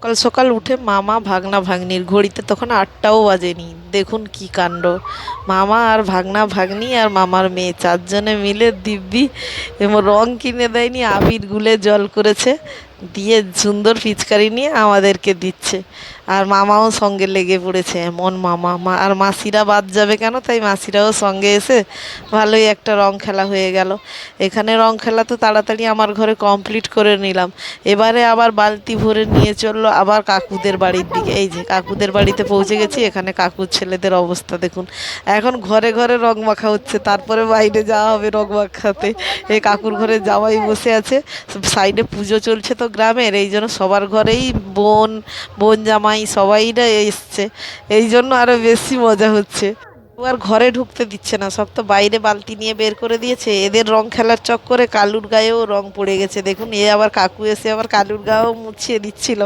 সকাল সকাল উঠে মামা ভাগনা ভাগ্নির ঘড়িতে তখন 8টাও বাজেনি, দেখুন কি কাণ্ড। মামা আর ভাগনা ভাগ্নি আর মামার মেয়ে চারজনে মিলে দিব্যি রং কিনে দেয়নি, আবির গুলে জল করেছে, দিয়ে সুন্দর পিচকারি নিয়ে আমাদেরকে দিচ্ছে। আর মামাও সঙ্গে লেগে পড়েছে, এমন মামা আর মাসিরা বাদ যাবে কেন, তাই মাসিরাও সঙ্গে এসে ভালোই একটা রং খেলা হয়ে গেল। এখানে রং খেলা তো তাড়াতাড়ি আমার ঘরে কমপ্লিট করে নিলাম। এবারে আবার বালতি ভরে নিয়ে চললো আবার কাকুদের বাড়ির দিকে। এই যে কাকুদের বাড়িতে পৌঁছে গেছি, এখানে কাকুর ছেলেদের অবস্থা দেখুন। এখন ঘরে ঘরে রং মাখা হচ্ছে, তারপরে বাইরে যাওয়া হবে রং মাখাতে। এই কাকুর ঘরে জামাই বসে আছে, সাইডে পুজো চলছে তো গ্রামের, এই জন্য সবার ঘরেই বোন বোন জামাই সবাইরা এসছে, এই জন্য আরো বেশি মজা হচ্ছে। আর ঘরে ঢুকতে দিচ্ছে না, সব তো বাইরে বালতি নিয়ে বের করে দিয়েছে। এদের রং খেলার চক্করে কালুর গায়েও রং পড়ে গেছে দেখুন। এ আবার কাকু এসে আবার কালুর গায়েও মুছিয়ে দিচ্ছিল।